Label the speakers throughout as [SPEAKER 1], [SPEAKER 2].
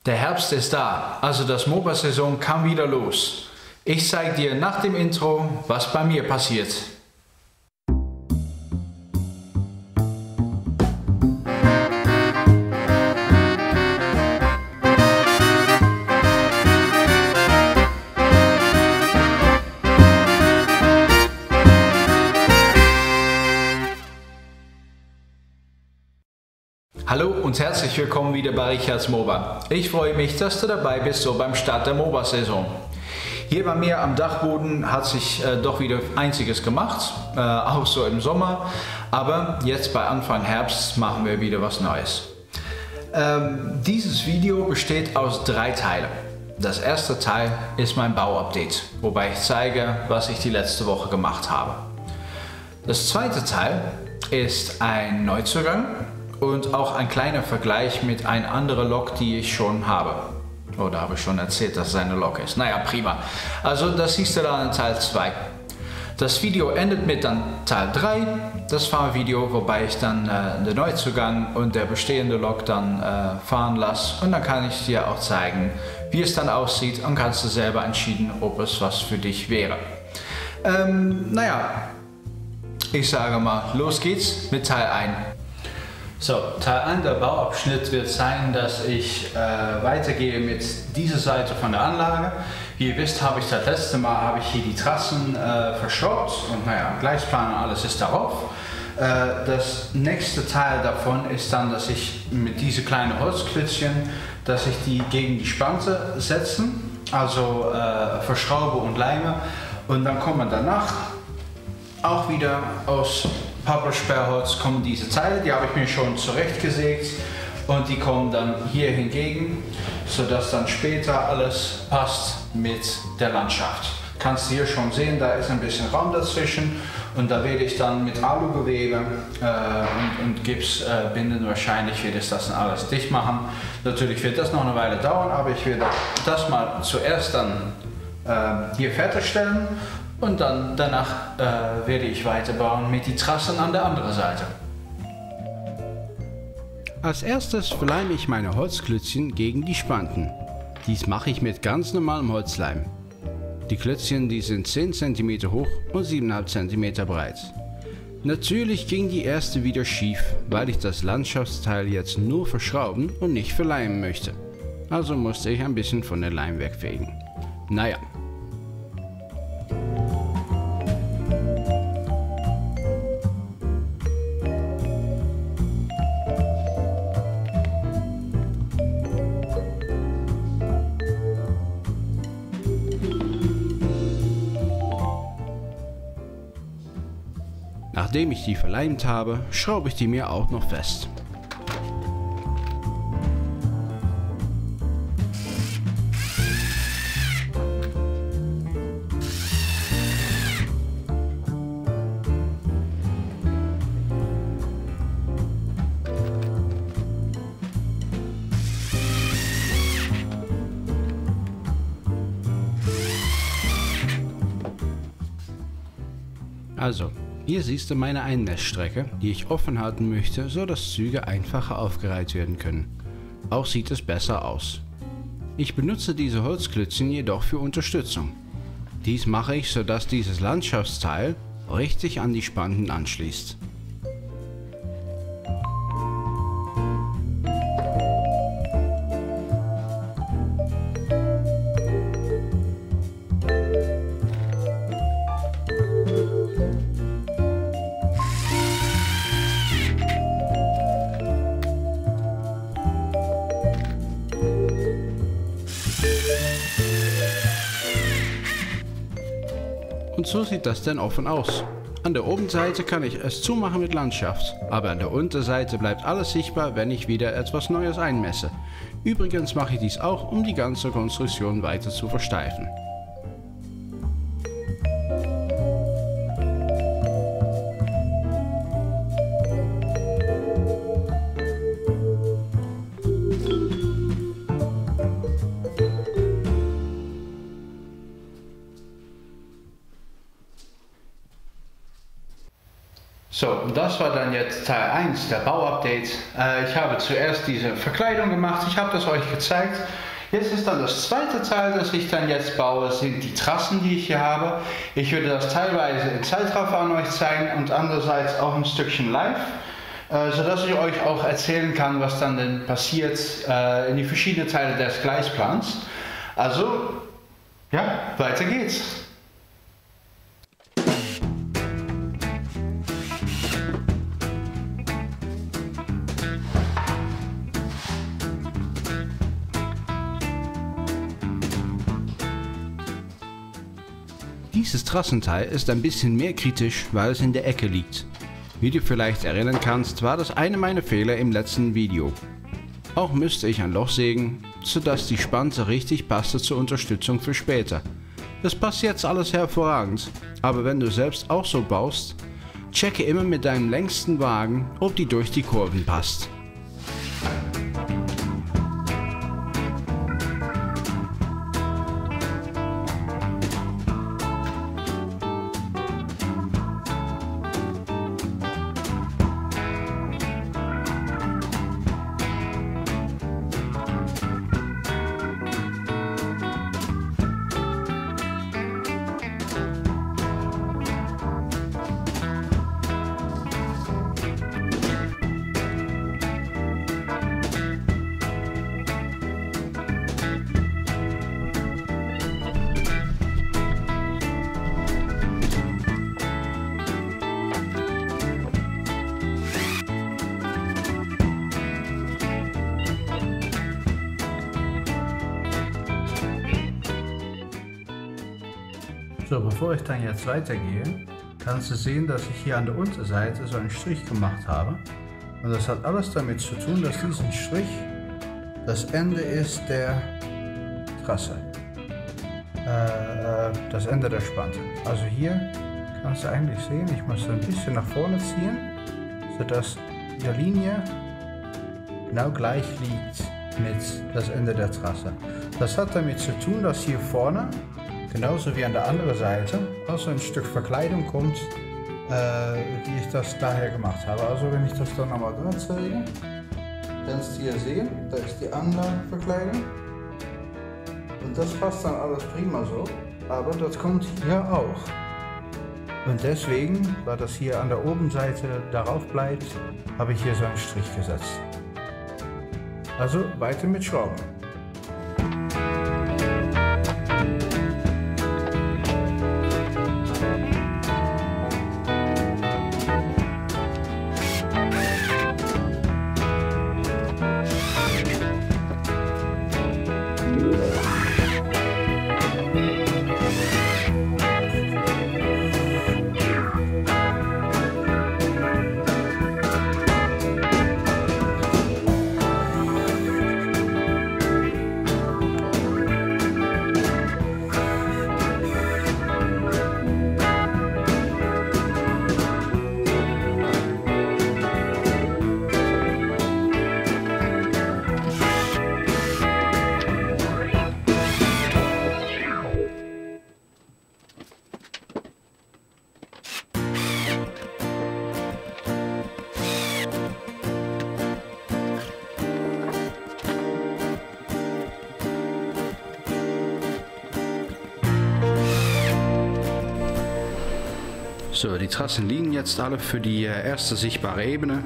[SPEAKER 1] Der Herbst ist da, also das MOBA-Saison kann wieder los. Ich zeige dir nach dem Intro, was bei mir passiert. Hallo und herzlich willkommen wieder bei Richards MOBA. Ich freue mich, dass du dabei bist, so beim Start der MOBA-Saison. Hier bei mir am Dachboden hat sich doch wieder einiges gemacht, auch so im Sommer. Aber jetzt bei Anfang Herbst machen wir wieder was Neues. Dieses Video besteht aus 3 Teilen. Das erste Teil ist mein Bauupdate, wobei ich zeige, was ich die letzte Woche gemacht habe. Das zweite Teil ist ein Neuzugang und auch ein kleiner Vergleich mit einer anderen Lok, die ich schon habe. Oder habe ich schon erzählt, dass es eine Lok ist? Naja, prima. Also das siehst du dann in Teil 2. Das Video endet mit dann Teil 3, das Fahrvideo, wobei ich dann den Neuzugang und der bestehende Lok dann fahren lasse. Und dann kann ich dir auch zeigen, wie es dann aussieht und kannst du selber entscheiden, ob es was für dich wäre. Naja, ich sage mal, los geht's mit Teil 1. So, Teil 1 der Bauabschnitt wird sein, dass ich weitergehe mit dieser Seite von der Anlage. Wie ihr wisst, habe ich das letzte Mal hier die Trassen verschraubt und naja, Gleisplan und alles ist darauf. Das nächste Teil davon ist dann, dass ich mit diesen kleinen Holzklötzchen, dass ich die gegen die Spante setzen, also verschraube und leime, und dann kommen danach auch wieder aus Pappelsperrholz kommen diese Teile, die habe ich mir schon zurechtgesägt und die kommen dann hier hingegen, sodass dann später alles passt mit der Landschaft. Kannst du hier schon sehen, da ist ein bisschen Raum dazwischen und da werde ich dann mit Alugewebe und Gips binden, wahrscheinlich wird es das dann alles dicht machen. Natürlich wird das noch eine Weile dauern, aber ich werde das mal zuerst dann hier fertigstellen. Und dann danach werde ich weiterbauen mit den Trassen an der anderen Seite.
[SPEAKER 2] Als erstes verleime ich meine Holzklötzchen gegen die Spanten. Dies mache ich mit ganz normalem Holzleim. Die Klötzchen, die sind 10 cm hoch und 7,5 cm breit. Natürlich ging die erste wieder schief, weil ich das Landschaftsteil jetzt nur verschrauben und nicht verleimen möchte. Also musste ich ein bisschen von der Leim wegfegen. Naja. Nachdem ich die verleimt habe, schraube ich die mir auch noch fest. Also, hier siehst du meine Einmessstrecke, die ich offen halten möchte, so dass Züge einfacher aufgereiht werden können. Auch sieht es besser aus. Ich benutze diese Holzklötzchen jedoch für Unterstützung. Dies mache ich, so dass dieses Landschaftsteil richtig an die Spanten anschließt. Und so sieht das dann offen aus. An der Oberseite kann ich es zumachen mit Landschaft, aber an der Unterseite bleibt alles sichtbar, wenn ich wieder etwas Neues einmesse. Übrigens mache ich dies auch, um die ganze Konstruktion weiter zu versteifen. So, und das war dann jetzt Teil 1 der Bauupdate. Ich habe zuerst diese Verkleidung gemacht, ich habe das euch gezeigt. Jetzt ist dann das zweite Teil, das ich dann jetzt baue, sind die Trassen, die ich hier habe. Ich würde das teilweise in Zeitraffer an euch zeigen und andererseits auch ein Stückchen live, sodass ich euch auch erzählen kann, was dann denn passiert in die verschiedenen Teile des Gleisplans. Also, ja, weiter geht's. Dieses Trassenteil ist ein bisschen mehr kritisch, weil es in der Ecke liegt. Wie du vielleicht erinnern kannst, war das eine meiner Fehler im letzten Video. Auch müsste ich ein Loch sägen, sodass die Spante richtig passte zur Unterstützung für später. Das passt jetzt alles hervorragend, aber wenn du selbst auch so baust, checke immer mit deinem längsten Wagen, ob die durch die Kurven passt. So, bevor ich dann jetzt weitergehe, kannst du sehen, dass ich hier an der Unterseite so einen Strich gemacht habe. Und das hat alles damit zu tun, dass diesen Strich das Ende ist der Trasse. Das Ende der Spante. Also hier kannst du eigentlich sehen, ich muss ein bisschen nach vorne ziehen, sodass die Linie genau gleich liegt mit das Ende der Trasse. Das hat damit zu tun, dass hier vorne genauso wie an der anderen Seite also ein Stück Verkleidung kommt, wie ich das daher gemacht habe. Also wenn ich das dann nochmal dran zeige, kannst du hier sehen, da ist die Anlagenverkleidung und das passt dann alles prima so, aber das kommt hier auch. Und deswegen, weil das hier an der Obenseite darauf bleibt, habe ich hier so einen Strich gesetzt. Also weiter mit Schrauben. So, die Trassen liegen jetzt alle für die erste sichtbare Ebene.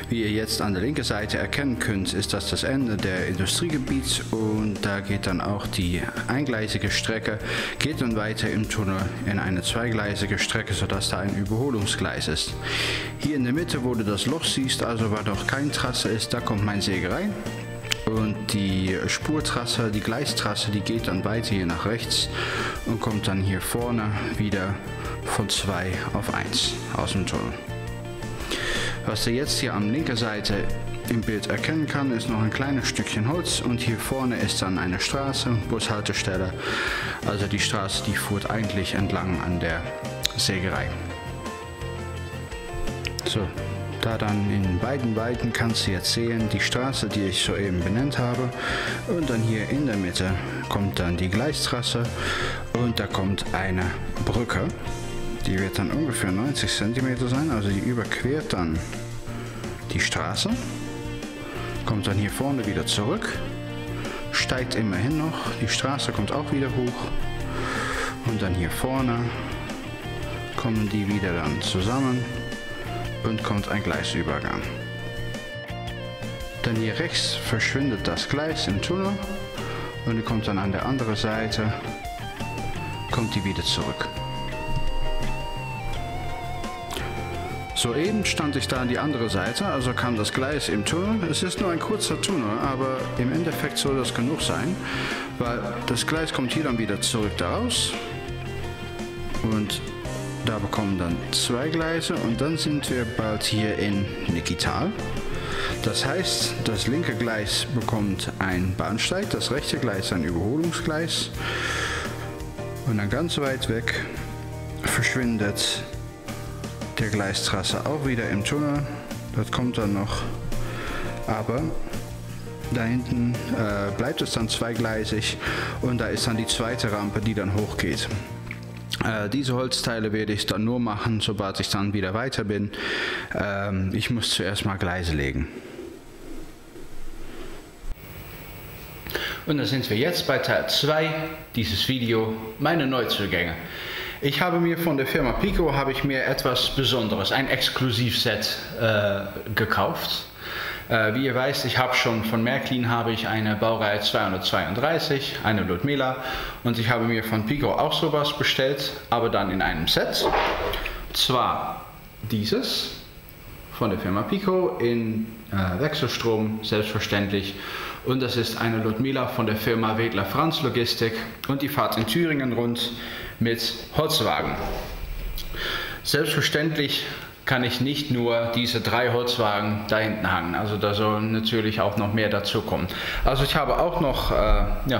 [SPEAKER 2] Wie ihr jetzt an der linken Seite erkennen könnt, ist das Ende der Industriegebiet und da geht dann auch die eingleisige Strecke, geht dann weiter im Tunnel in eine zweigleisige Strecke, sodass da ein Überholungsgleis ist. Hier in der Mitte, wo du das Loch siehst, also wo noch keine Trasse ist, da kommt meine Sägerei. Und die Spurtrasse, die Gleistrasse, die geht dann weiter hier nach rechts und kommt dann hier vorne wieder von 2 auf 1 aus dem Tunnel. Was du jetzt hier am linken Seite im Bild erkennen kann, ist noch ein kleines Stückchen Holz und hier vorne ist dann eine Straße, Bushaltestelle. Also die Straße, die führt eigentlich entlang an der Sägerei. So. Da dann in beiden Weiten kannst du jetzt sehen, die Straße, die ich soeben benannt habe. Und dann hier in der Mitte kommt dann die Gleistrasse und da kommt eine Brücke. Die wird dann ungefähr 90 cm sein, also die überquert dann die Straße, kommt dann hier vorne wieder zurück, steigt immerhin noch, die Straße kommt auch wieder hoch und dann hier vorne kommen die wieder dann zusammen und kommt ein Gleisübergang. Dann hier rechts verschwindet das Gleis im Tunnel und die kommt dann an der anderen Seite, kommt die wieder zurück. Soeben stand ich da an die andere Seite, also kam das Gleis im Tunnel. Es ist nur ein kurzer Tunnel, aber im Endeffekt soll das genug sein, weil das Gleis kommt hier dann wieder zurück daraus und da bekommen dann zwei Gleise und dann sind wir bald hier in Nickital. Das heißt, das linke Gleis bekommt ein Bahnsteig, das rechte Gleis ein Überholungsgleis und dann ganz weit weg verschwindet der Gleistrasse auch wieder im Tunnel. Das kommt dann noch, aber da hinten bleibt es dann zweigleisig und da ist dann die zweite Rampe, die dann hochgeht. Diese Holzteile werde ich dann nur machen, sobald ich dann wieder weiter bin. Ich muss zuerst mal Gleise legen.
[SPEAKER 1] Und da sind wir jetzt bei Teil 2 dieses Video, meine Neuzugänge. Ich habe mir von der Firma Pico etwas Besonderes, ein Exklusivset gekauft. Wie ihr wisst, ich habe schon von Märklin eine Baureihe 232, eine Ludmilla, und ich habe mir von Pico auch sowas bestellt, aber dann in einem Set. Zwar dieses von der Firma Pico in Wechselstrom, selbstverständlich. Und das ist eine Ludmilla von der Firma Wedler Franz Logistik und die fährt in Thüringen rund mit Holzwagen. Selbstverständlich kann ich nicht nur diese 3 Holzwagen da hinten hangen, also da sollen natürlich auch noch mehr dazu kommen. Also ich habe auch noch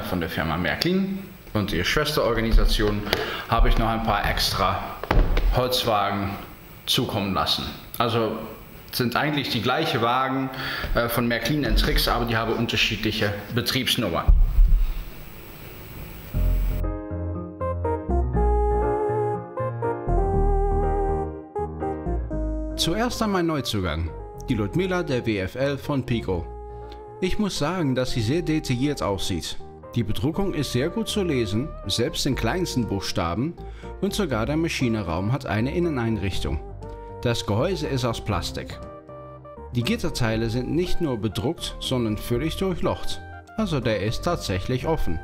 [SPEAKER 1] von der Firma Märklin und ihrer Schwesterorganisation habe ich noch ein paar extra Holzwagen zukommen lassen. Also sind eigentlich die gleichen Wagen von Märklin und Trix, aber die haben unterschiedliche Betriebsnummern.
[SPEAKER 2] Zuerst einmal Neuzugang, die Ludmilla der WFL von Pico. Ich muss sagen, dass sie sehr detailliert aussieht. Die Bedruckung ist sehr gut zu lesen, selbst in kleinsten Buchstaben, und sogar der Maschinenraum hat eine Inneneinrichtung. Das Gehäuse ist aus Plastik. Die Gitterteile sind nicht nur bedruckt, sondern völlig durchlocht, also der ist tatsächlich offen.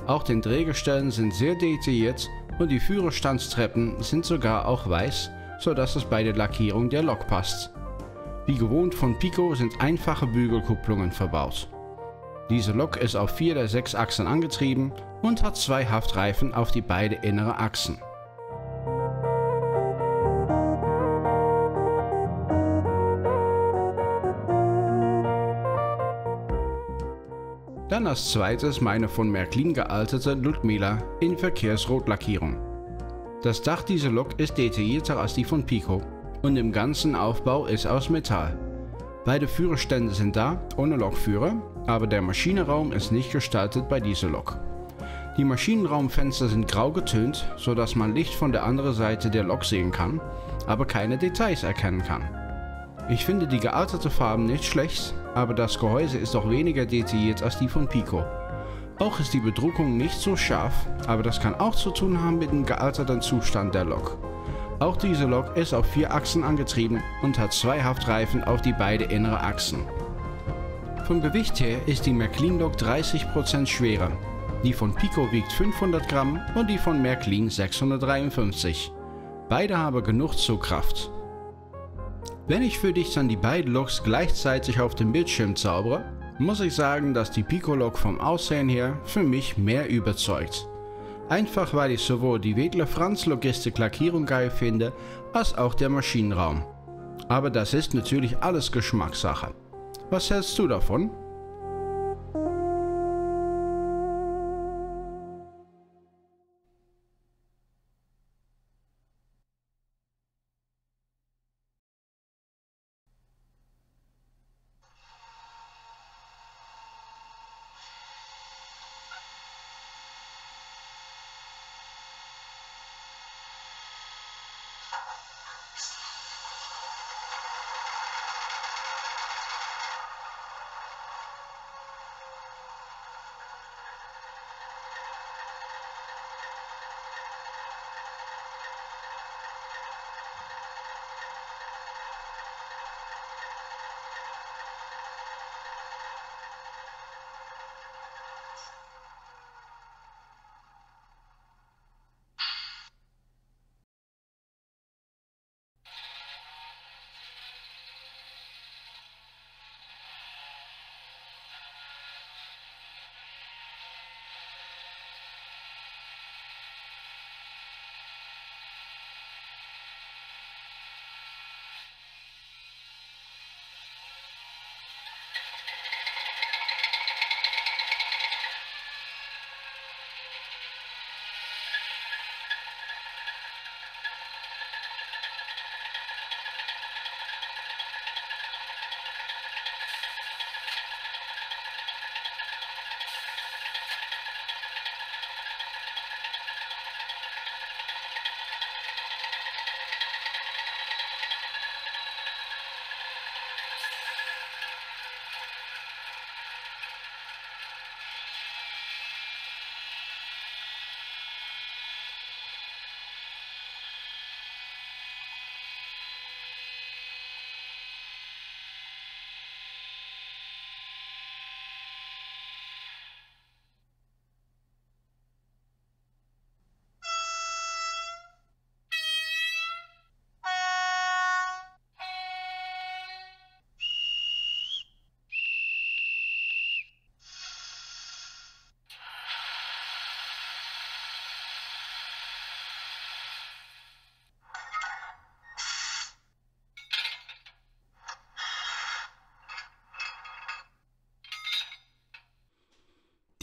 [SPEAKER 2] Auch die Drehgestellen sind sehr detailliert und die Führerstandstreppen sind sogar auch weiß, so dass es bei der Lackierung der Lok passt. Wie gewohnt von Pico sind einfache Bügelkupplungen verbaut. Diese Lok ist auf 4 der 6 Achsen angetrieben und hat 2 Haftreifen auf die beiden inneren Achsen. Dann als zweites meine von Märklin gealterte Ludmilla in Verkehrsrotlackierung. Das Dach dieser Lok ist detaillierter als die von Pico und im ganzen Aufbau ist aus Metall. Beide Führerstände sind da, ohne Lokführer, aber der Maschinenraum ist nicht gestaltet bei dieser Lok. Die Maschinenraumfenster sind grau getönt, sodass man Licht von der anderen Seite der Lok sehen kann, aber keine Details erkennen kann. Ich finde die gealterte Farben nicht schlecht, aber das Gehäuse ist auch weniger detailliert als die von Pico. Auch ist die Bedruckung nicht so scharf, aber das kann auch zu tun haben mit dem gealterten Zustand der Lok. Auch diese Lok ist auf 4 Achsen angetrieben und hat 2 Haftreifen auf die beiden inneren Achsen. Vom Gewicht her ist die Märklin Lok 30% schwerer. Die von Pico wiegt 500 Gramm und die von Märklin 653. Beide haben genug Zugkraft. Wenn ich für dich dann die beiden Loks gleichzeitig auf dem Bildschirm zaubere, muss ich sagen, dass die Pico-Lok vom Aussehen her für mich mehr überzeugt. Einfach weil ich sowohl die Wedler Franz Logistik Lackierung geil finde, als auch der Maschinenraum. Aber das ist natürlich alles Geschmackssache. Was hältst du davon?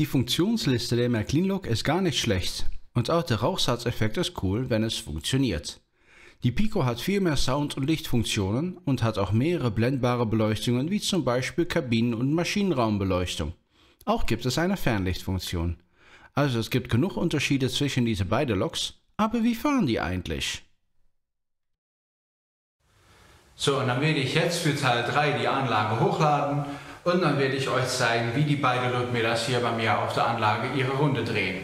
[SPEAKER 2] Die Funktionsliste der McLean-Lok ist gar nicht schlecht und auch der Rauchsatzeffekt ist cool, wenn es funktioniert. Die Pico hat viel mehr Sound- und Lichtfunktionen und hat auch mehrere blendbare Beleuchtungen wie zum Beispiel Kabinen- und Maschinenraumbeleuchtung. Auch gibt es eine Fernlichtfunktion. Also es gibt genug Unterschiede zwischen diese beiden Loks, aber wie fahren die eigentlich?
[SPEAKER 1] So, und dann werde ich jetzt für Teil 3 die Anlage hochladen und dann werde ich euch zeigen, wie die beiden Rückmelders hier bei mir auf der Anlage ihre Runde drehen.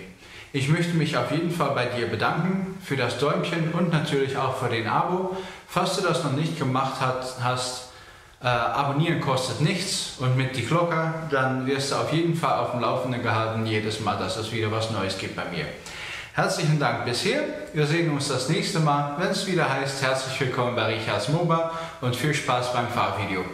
[SPEAKER 1] Ich möchte mich auf jeden Fall bei dir bedanken für das Däumchen und natürlich auch für den Abo. Falls du das noch nicht gemacht hast, abonnieren kostet nichts und mit die Glocke, dann wirst du auf jeden Fall auf dem Laufenden gehalten, jedes Mal, dass es wieder was Neues gibt bei mir. Herzlichen Dank bisher. Wir sehen uns das nächste Mal, wenn es wieder heißt, herzlich willkommen bei Richards MOBA und viel Spaß beim Fahrvideo.